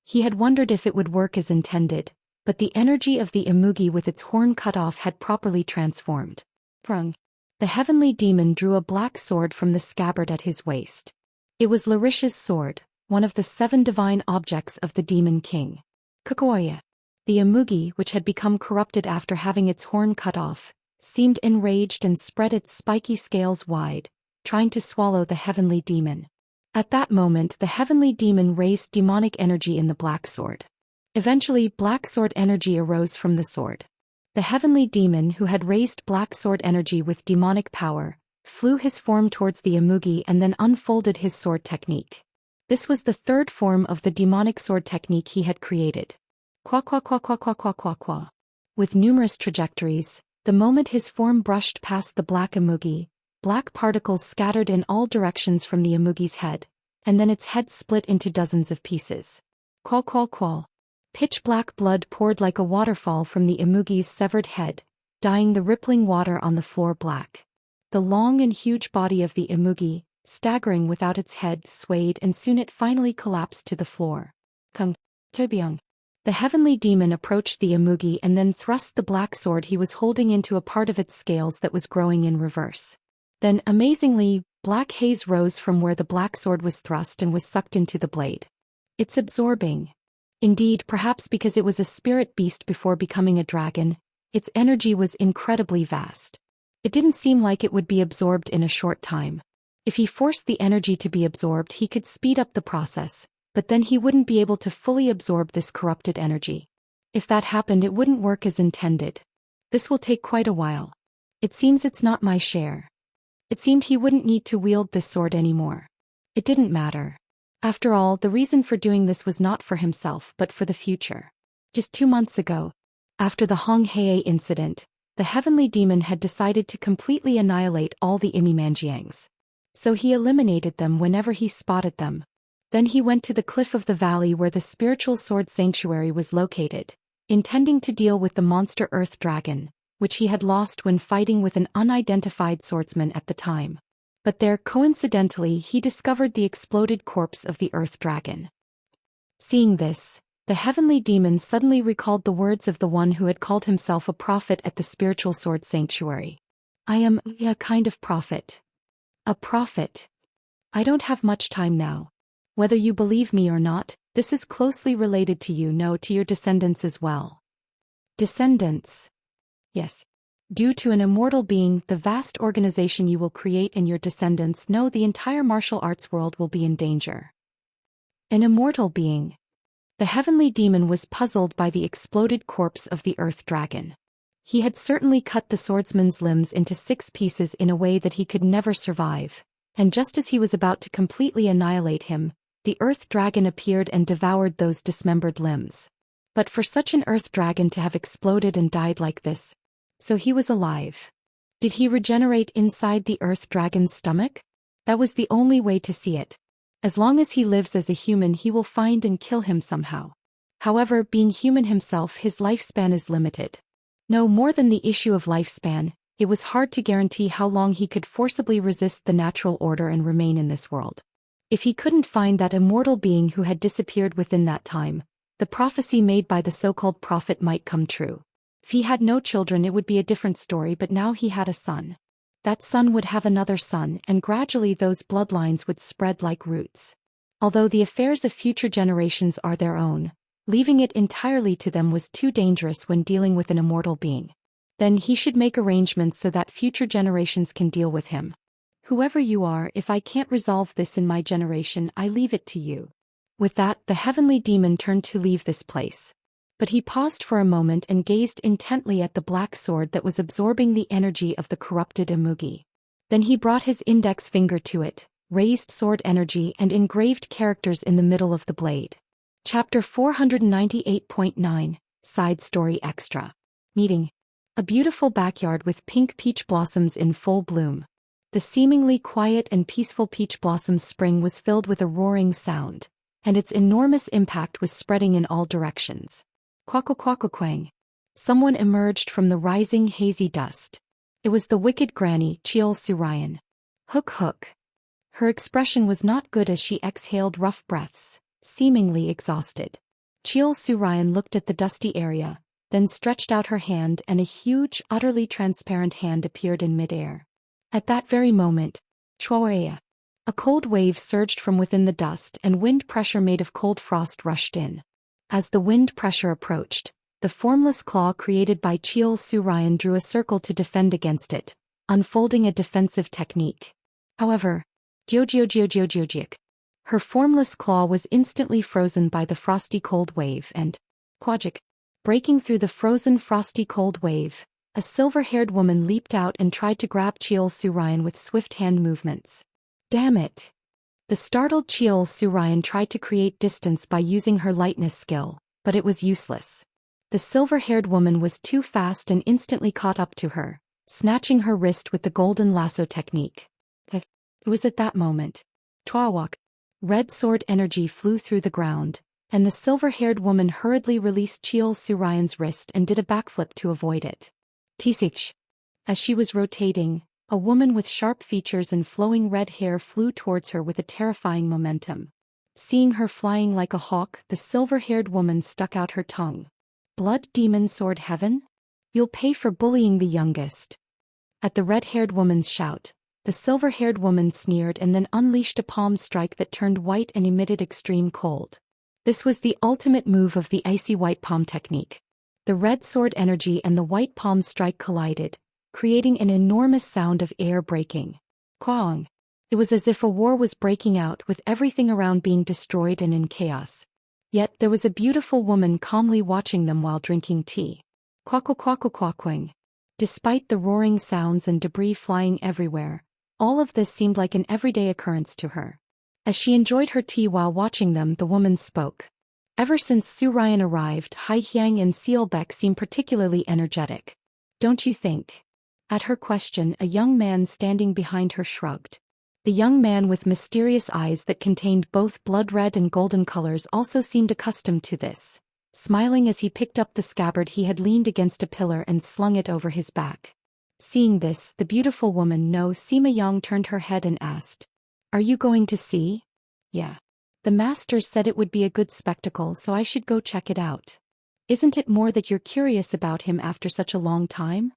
He had wondered if it would work as intended, but the energy of the Imugi with its horn cut off had properly transformed. Prung. The heavenly demon drew a black sword from the scabbard at his waist. It was Larisha's sword, one of the 7 divine objects of the Demon King. Kukuaya. The Imugi, which had become corrupted after having its horn cut off, seemed enraged and spread its spiky scales wide, trying to swallow the heavenly demon. At that moment, the heavenly demon raised demonic energy in the black sword. Eventually, black sword energy arose from the sword. The heavenly demon who had raised black sword energy with demonic power flew his form towards the Imugi and then unfolded his sword technique. This was the 3rd form of the demonic sword technique he had created. Kwa kwa kwa kwa kwa kwa kwa kwa. With numerous trajectories, the moment his form brushed past the black Imugi, black particles scattered in all directions from the Imugi's head, and then its head split into dozens of pieces. Qual qual qual. Pitch black blood poured like a waterfall from the Imugi's severed head, dyeing the rippling water on the floor black. The long and huge body of the Imugi, staggering without its head, swayed and soon it finally collapsed to the floor. Kung. Tobyung. The heavenly demon approached the Imugi and then thrust the black sword he was holding into a part of its scales that was growing in reverse. Then, amazingly, black haze rose from where the black sword was thrust and was sucked into the blade. It's absorbing. Indeed, perhaps because it was a spirit beast before becoming a dragon, its energy was incredibly vast. It didn't seem like it would be absorbed in a short time. If he forced the energy to be absorbed, he could speed up the process, but then he wouldn't be able to fully absorb this corrupted energy. If that happened, it wouldn't work as intended. This will take quite a while. It seems it's not my share. It seemed he wouldn't need to wield this sword anymore. It didn't matter. After all, the reason for doing this was not for himself but for the future. Just 2 months ago, after the Hong Hei incident, the heavenly demon had decided to completely annihilate all the Imimanjiangs. So he eliminated them whenever he spotted them. Then he went to the cliff of the valley where the spiritual sword sanctuary was located, intending to deal with the monster Earth Dragon, which he had lost when fighting with an unidentified swordsman at the time. But there, coincidentally, he discovered the exploded corpse of the Earth Dragon. Seeing this, the heavenly demon suddenly recalled the words of the one who had called himself a prophet at the spiritual sword sanctuary. I am a kind of prophet. A prophet. I don't have much time now. Whether you believe me or not, this is closely related to you, no, to your descendants as well. Descendants. Yes. Due to an immortal being, the vast organization you will create and your descendants know the entire martial arts world will be in danger. An immortal being. The heavenly demon was puzzled by the exploded corpse of the Earth Dragon. He had certainly cut the swordsman's limbs into 6 pieces in a way that he could never survive, and just as he was about to completely annihilate him, the Earth Dragon appeared and devoured those dismembered limbs. But for such an Earth Dragon to have exploded and died like this, so he was alive. Did he regenerate inside the Earth Dragon's stomach? That was the only way to see it. As long as he lives as a human, he will find and kill him somehow. However, being human himself, his lifespan is limited. No more than the issue of lifespan, it was hard to guarantee how long he could forcibly resist the natural order and remain in this world. If he couldn't find that immortal being who had disappeared within that time, the prophecy made by the so-called prophet might come true. If he had no children, it would be a different story, but now he had a son. That son would have another son, and gradually those bloodlines would spread like roots. Although the affairs of future generations are their own, leaving it entirely to them was too dangerous when dealing with an immortal being. Then he should make arrangements so that future generations can deal with him. Whoever you are, if I can't resolve this in my generation, I leave it to you. With that, the heavenly demon turned to leave this place. But he paused for a moment and gazed intently at the black sword that was absorbing the energy of the corrupted Imugi. Then he brought his index finger to it, raised sword energy and engraved characters in the middle of the blade. Chapter 498.9, Side Story Extra. Meeting. A beautiful backyard with pink peach blossoms in full bloom. The seemingly quiet and peaceful peach blossom spring was filled with a roaring sound, and its enormous impact was spreading in all directions. Quack-quack-quack-quang. Someone emerged from the rising hazy dust. It was the wicked granny, Cheol Surayan. Hook hook. Her expression was not good as she exhaled rough breaths, seemingly exhausted. Cheol Surayan looked at the dusty area, then stretched out her hand and a huge, utterly transparent hand appeared in midair. At that very moment, Chwaea. A cold wave surged from within the dust and wind pressure made of cold frost rushed in. As the wind pressure approached, the formless claw created by Cheol Surayan drew a circle to defend against it, unfolding a defensive technique. However, her formless claw was instantly frozen by the frosty cold wave and, Quajik, breaking through the frozen frosty cold wave, a silver-haired woman leaped out and tried to grab Cheol Surayan with swift hand movements. Damn it! The startled Cheol Surayan tried to create distance by using her lightness skill, but it was useless. The silver-haired woman was too fast and instantly caught up to her, snatching her wrist with the golden lasso technique. It was at that moment. Twawak. Red sword energy flew through the ground, and the silver-haired woman hurriedly released Cheol Surayan's wrist and did a backflip to avoid it. Tisich. As she was rotating, a woman with sharp features and flowing red hair flew towards her with a terrifying momentum. Seeing her flying like a hawk, the silver-haired woman stuck out her tongue. Blood demon sword heaven? You'll pay for bullying the youngest. At the red-haired woman's shout, the silver-haired woman sneered and then unleashed a palm strike that turned white and emitted extreme cold. This was the ultimate move of the icy white palm technique. The red sword energy and the white palm strike collided, creating an enormous sound of air breaking. Quang. It was as if a war was breaking out with everything around being destroyed and in chaos. Yet there was a beautiful woman calmly watching them while drinking tea. Quack-quack-quack-quack-quang. Despite the roaring sounds and debris flying everywhere, all of this seemed like an everyday occurrence to her. As she enjoyed her tea while watching them, the woman spoke. Ever since Surayan arrived, Hai Hyang and Sealbeck seem particularly energetic. Don't you think? At her question, a young man standing behind her shrugged. The young man with mysterious eyes that contained both blood red and golden colors also seemed accustomed to this. Smiling as he picked up the scabbard, he had leaned against a pillar and slung it over his back. Seeing this, the beautiful woman No Sima Yang turned her head and asked, "Are you going to see?" "Yeah. The masters said it would be a good spectacle, so I should go check it out." "Isn't it more that you're curious about him after such a long time?"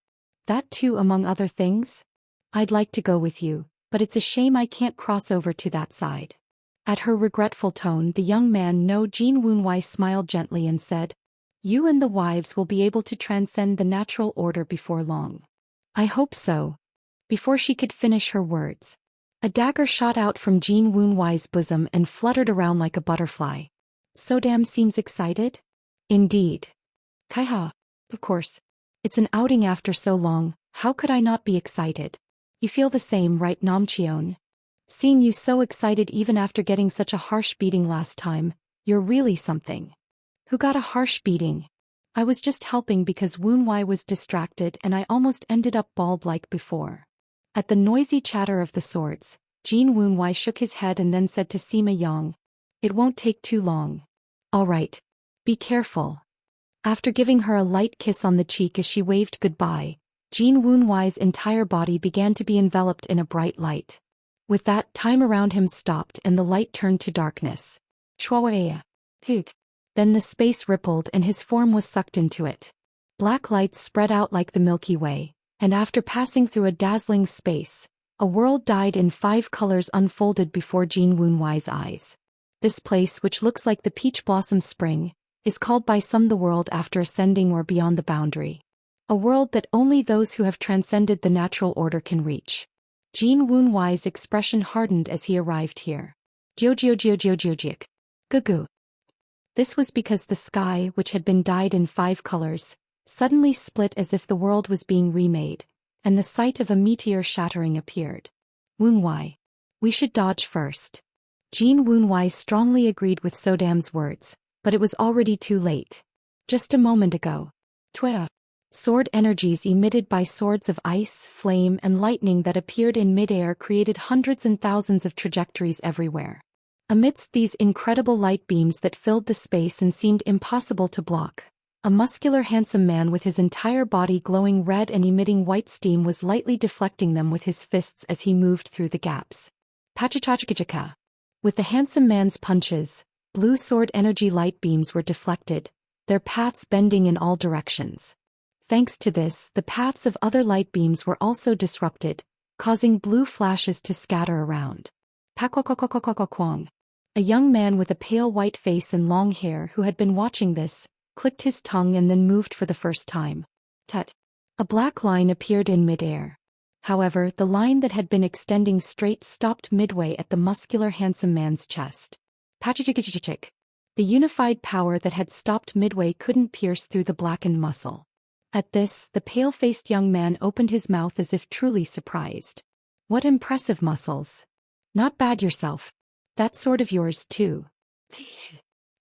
"That too, among other things. I'd like to go with you, but it's a shame I can't cross over to that side." At her regretful tone, the young man No Jin Woonwai smiled gently and said, "You and the wives will be able to transcend the natural order before long." "I hope so." Before she could finish her words, a dagger shot out from Jin Woonwai's bosom and fluttered around like a butterfly. "So damn seems excited?" "Indeed." "Kaiha. Of course. It's an outing after so long, how could I not be excited? You feel the same, right, Namcheon? Seeing you so excited even after getting such a harsh beating last time, you're really something." "Who got a harsh beating?" "I was just helping because Woonwai was distracted and I almost ended up bald like before." At the noisy chatter of the swords, Jin Woonwai shook his head and then said to Sima Yang, "It won't take too long." "All right. Be careful." After giving her a light kiss on the cheek as she waved goodbye, Jin Woonwai's entire body began to be enveloped in a bright light. With that, time around him stopped and the light turned to darkness. Chwaea. Hug. Then the space rippled and his form was sucked into it. Black lights spread out like the Milky Way, and after passing through a dazzling space, a world dyed in 5 colors unfolded before Jin Woonwai's eyes. This place, which looks like the peach blossom spring, is called by some the world after ascending or beyond the boundary. A world that only those who have transcended the natural order can reach. Jin Woonwai's expression hardened as he arrived here. Jiu-jiu-jiu-jiu-jiu-jiu. Gugu. This was because the sky, which had been dyed in 5 colors, suddenly split as if the world was being remade, and the sight of a meteor shattering appeared. Woonwhye. We should dodge first. Jean Woonwhye strongly agreed with Sodam's words, but it was already too late. Just a moment ago. Twea. Sword energies emitted by swords of ice, flame and lightning that appeared in midair created hundreds and thousands of trajectories everywhere. Amidst these incredible light beams that filled the space and seemed impossible to block, a muscular handsome man with his entire body glowing red and emitting white steam was lightly deflecting them with his fists as he moved through the gaps. Pachachachachaka. With the handsome man's punches, blue sword energy light beams were deflected, their paths bending in all directions. Thanks to this, the paths of other light beams were also disrupted, causing blue flashes to scatter around. Pakwakwakwakwakwang. A young man with a pale white face and long hair who had been watching this, clicked his tongue and then moved for the first time. Tut. A black line appeared in midair. However, the line that had been extending straight stopped midway at the muscular handsome man's chest. Pachichikichichik. The unified power that had stopped midway couldn't pierce through the blackened muscle. At this, the pale-faced young man opened his mouth as if truly surprised. What impressive muscles. Not bad yourself. That sword of yours too.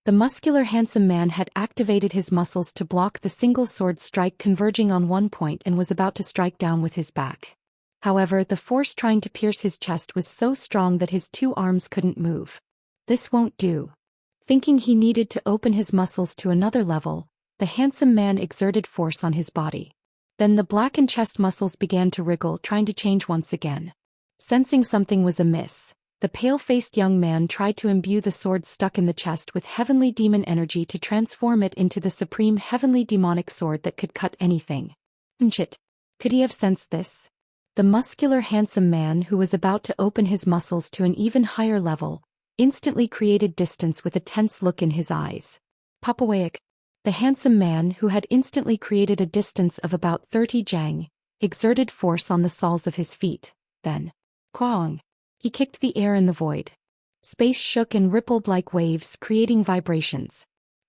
The muscular handsome man had activated his muscles to block the single sword strike converging on one point and was about to strike down with his back. However, the force trying to pierce his chest was so strong that his two arms couldn't move. This won't do. Thinking he needed to open his muscles to another level, the handsome man exerted force on his body. Then the blackened chest muscles began to wriggle, trying to change once again. Sensing something was amiss, the pale-faced young man tried to imbue the sword stuck in the chest with heavenly demon energy to transform it into the supreme heavenly demonic sword that could cut anything. Shit. Could he have sensed this? The muscular handsome man who was about to open his muscles to an even higher level, instantly created distance with a tense look in his eyes. Papawaic. The handsome man who had instantly created a distance of about 30 jang, exerted force on the soles of his feet, then, Kwang. He kicked the air in the void. Space shook and rippled like waves, creating vibrations.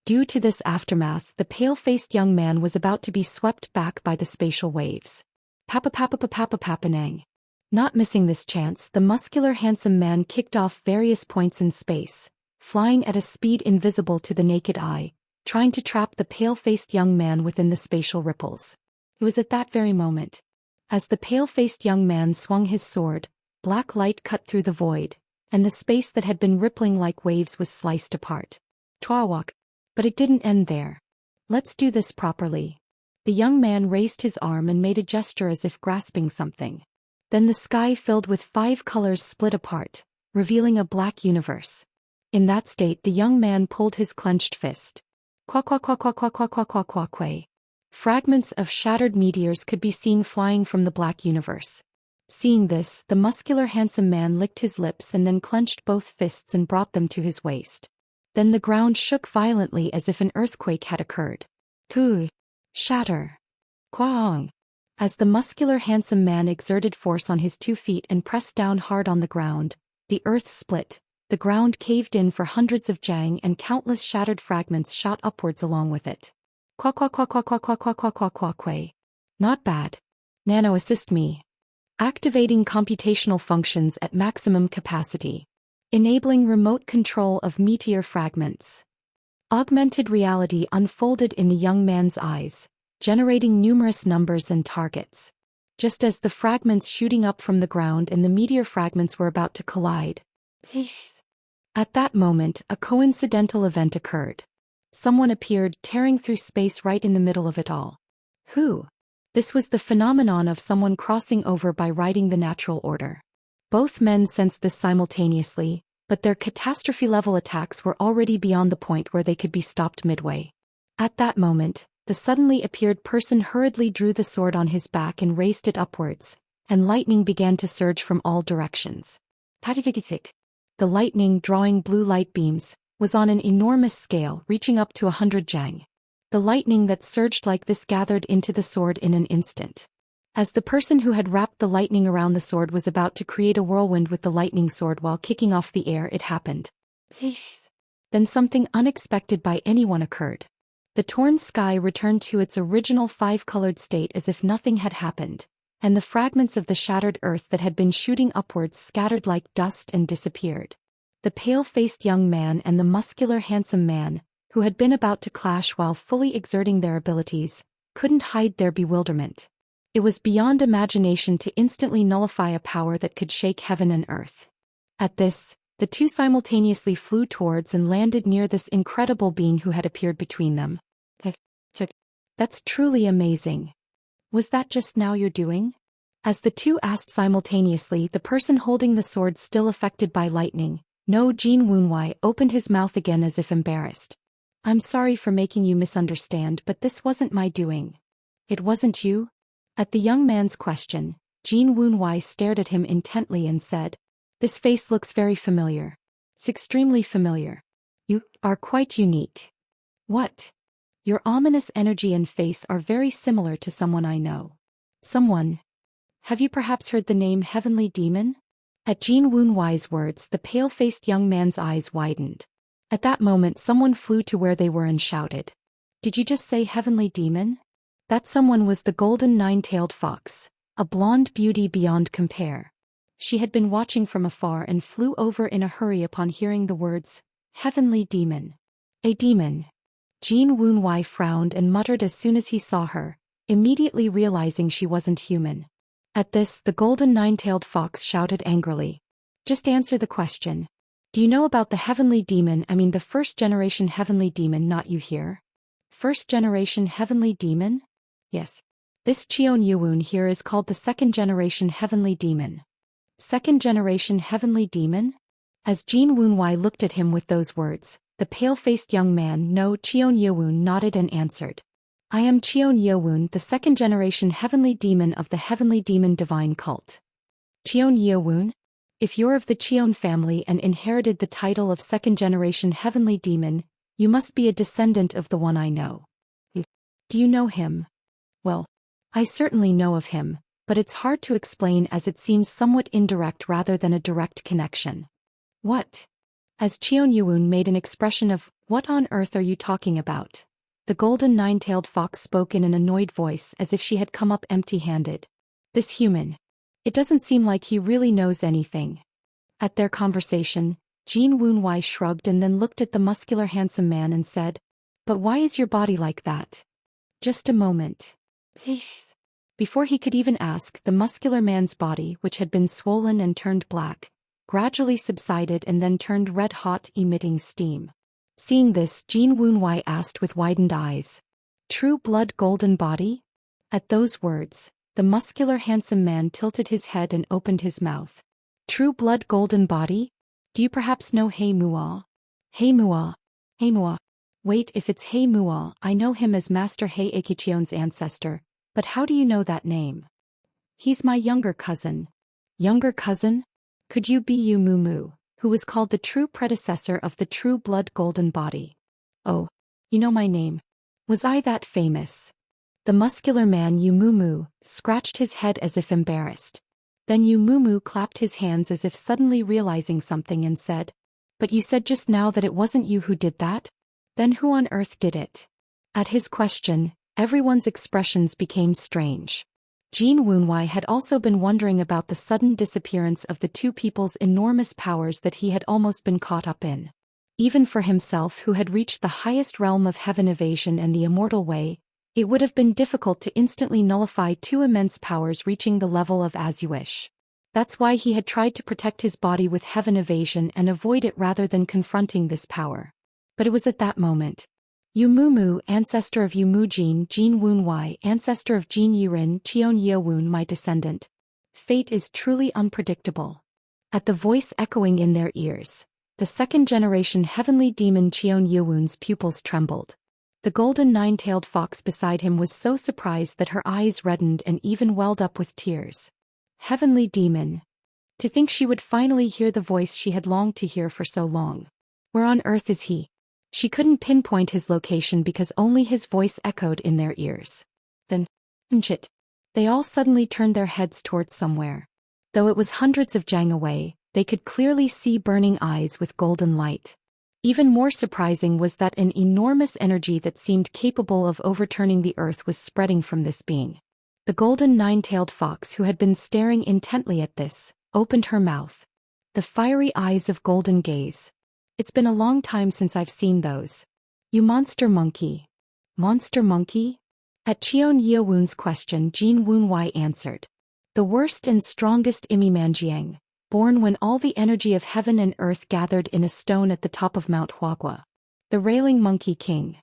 Due to this aftermath, the pale-faced young man was about to be swept back by the spatial waves. Papanang. Not missing this chance, the muscular handsome man kicked off various points in space, flying at a speed invisible to the naked eye, trying to trap the pale-faced young man within the spatial ripples. It was at that very moment. As the pale-faced young man swung his sword, black light cut through the void, and the space that had been rippling like waves was sliced apart. Twawak. But it didn't end there. Let's do this properly. The young man raised his arm and made a gesture as if grasping something. Then the sky filled with 5 colors split apart, revealing a black universe. In that state, the young man pulled his clenched fist. Quack. Fragments of shattered meteors could be seen flying from the black universe. Seeing this, the muscular handsome man licked his lips and then clenched both fists and brought them to his waist. Then the ground shook violently as if an earthquake had occurred. Pooh! Shatter! Kwang! As the muscular handsome man exerted force on his 2 feet and pressed down hard on the ground, the earth split, the ground caved in for hundreds of jang and countless shattered fragments shot upwards along with it. Quack. Not bad. Nano, assist me. Activating computational functions at maximum capacity. Enabling remote control of meteor fragments. Augmented reality unfolded in the young man's eyes, generating numerous numbers and targets. Just as the fragments shooting up from the ground and the meteor fragments were about to collide. At that moment, a coincidental event occurred. Someone appeared, tearing through space right in the middle of it all. Who? This was the phenomenon of someone crossing over by riding the natural order. Both men sensed this simultaneously, but their catastrophe-level attacks were already beyond the point where they could be stopped midway. At that moment, the suddenly appeared person hurriedly drew the sword on his back and raised it upwards, and lightning began to surge from all directions. The lightning, drawing blue light beams, was on an enormous scale, reaching up to 100 jang. The lightning that surged like this gathered into the sword in an instant. As the person who had wrapped the lightning around the sword was about to create a whirlwind with the lightning sword while kicking off the air, it happened. Then something unexpected by anyone occurred. The torn sky returned to its original 5-colored state as if nothing had happened, and the fragments of the shattered earth that had been shooting upwards scattered like dust and disappeared. The pale-faced young man and the muscular handsome man, who had been about to clash while fully exerting their abilities, couldn't hide their bewilderment. It was beyond imagination to instantly nullify a power that could shake heaven and earth. At this, the two simultaneously flew towards and landed near this incredible being who had appeared between them. That's truly amazing. Was that just now you're doing? As the two asked simultaneously, the person holding the sword still affected by lightning, No Jin Woonwhai, opened his mouth again as if embarrassed. I'm sorry for making you misunderstand, but this wasn't my doing. It wasn't you? At the young man's question, Jin Woonwhai stared at him intently and said, This face looks very familiar. It's extremely familiar. You are quite unique. What? Your ominous energy and face are very similar to someone I know. Someone? Have you perhaps heard the name Heavenly Demon? At Jin Woonwhai's words, the pale-faced young man's eyes widened. At that moment, someone flew to where they were and shouted, Did you just say Heavenly Demon? That someone was the golden nine-tailed fox, a blonde beauty beyond compare. She had been watching from afar and flew over in a hurry upon hearing the words, Heavenly Demon. A demon. Jin Woonwhai frowned and muttered as soon as he saw her, immediately realizing she wasn't human. At this, the golden nine-tailed fox shouted angrily, Just answer the question. Do you know about the Heavenly Demon? I mean the first-generation Heavenly Demon, not you here? First-generation Heavenly Demon? Yes. This Cheon Yewoon here is called the second-generation Heavenly Demon. Second-generation Heavenly Demon? As Jin Woonwhai looked at him with those words, the pale-faced young man No Cheon Yewoon nodded and answered, I am Cheon Yewoon, the second-generation Heavenly Demon of the Heavenly Demon Divine Cult. Cheon Yewoon? If you're of the Cheon family and inherited the title of second-generation Heavenly Demon, you must be a descendant of the one I know. Do you know him? Well, I certainly know of him, but it's hard to explain as it seems somewhat indirect rather than a direct connection. What? As Cheon Yewoon made an expression of, What on earth are you talking about? The golden nine-tailed fox spoke in an annoyed voice as if she had come up empty-handed. This human. It doesn't seem like he really knows anything. At their conversation, Jin Woonwhai shrugged and then looked at the muscular handsome man and said, But why is your body like that? Just a moment. Please. Before he could even ask, the muscular man's body, which had been swollen and turned black, gradually subsided and then turned red-hot, emitting steam. Seeing this, Jin Woonwhai asked with widened eyes, True blood golden body? At those words, the muscular handsome man tilted his head and opened his mouth. True blood golden body? Do you perhaps know He Mua? He Mua. He Mua. Wait, if it's He Mua, I know him as Master He Akicheon's ancestor, but how do you know that name? He's my younger cousin. Younger cousin? Could you be Yu Mumu, who was called the true predecessor of the true blood golden body? Oh, you know my name. Was I that famous? The muscular man Yu Mumu scratched his head as if embarrassed. Then Yu Mumu clapped his hands as if suddenly realizing something and said, But you said just now that it wasn't you who did that? Then who on earth did it? At his question, everyone's expressions became strange. Jin Woonwhai had also been wondering about the sudden disappearance of the two people's enormous powers that he had almost been caught up in. Even for himself, who had reached the highest realm of heaven evasion and the immortal way, it would have been difficult to instantly nullify two immense powers reaching the level of As You Wish. That's why he had tried to protect his body with heaven evasion and avoid it rather than confronting this power. But it was at that moment. Yu Mumu, ancestor of Yu Mujin, Jin Woonwhai, ancestor of Jin Yirin, Cheon Yewoon, my descendant. Fate is truly unpredictable. At the voice echoing in their ears, the second-generation heavenly demon Cheon Yewoon's pupils trembled. The golden nine-tailed fox beside him was so surprised that her eyes reddened and even welled up with tears. Heavenly demon. To think she would finally hear the voice she had longed to hear for so long. Where on earth is he? She couldn't pinpoint his location because only his voice echoed in their ears. Then, Chit. They all suddenly turned their heads towards somewhere. Though it was hundreds of jang away, they could clearly see burning eyes with golden light. Even more surprising was that an enormous energy that seemed capable of overturning the earth was spreading from this being. The golden nine-tailed fox, who had been staring intently at this, opened her mouth. The fiery eyes of golden gaze. It's been a long time since I've seen those. You monster monkey. Monster monkey? At Cheon Yeowun's question, Jin Woon-wai answered. The worst and strongest Imi-Manjiang, born when all the energy of heaven and earth gathered in a stone at the top of Mount Huagua. The railing monkey king.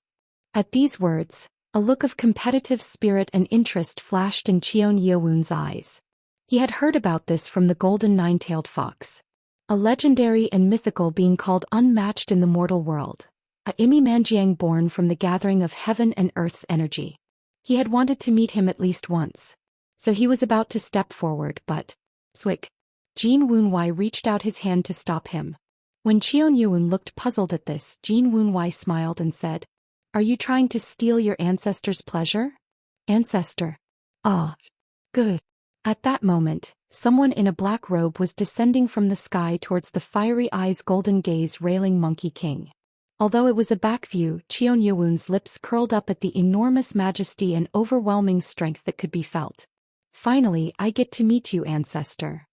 At these words, a look of competitive spirit and interest flashed in Cheon Yeowun's eyes. He had heard about this from the golden nine-tailed fox. A legendary and mythical being called unmatched in the mortal world. A Imi-Manjiang born from the gathering of heaven and earth's energy. He had wanted to meet him at least once. So he was about to step forward, but... Swick. Jin Woon-wai reached out his hand to stop him. When Cheon Yeowun looked puzzled at this, Jin Woon-wai smiled and said, Are you trying to steal your ancestor's pleasure? Ancestor. Ah. Good. At that moment, someone in a black robe was descending from the sky towards the fiery eyes golden gaze railing monkey king. Although it was a back view, Cheon Yeowun's lips curled up at the enormous majesty and overwhelming strength that could be felt. Finally, I get to meet you, ancestor.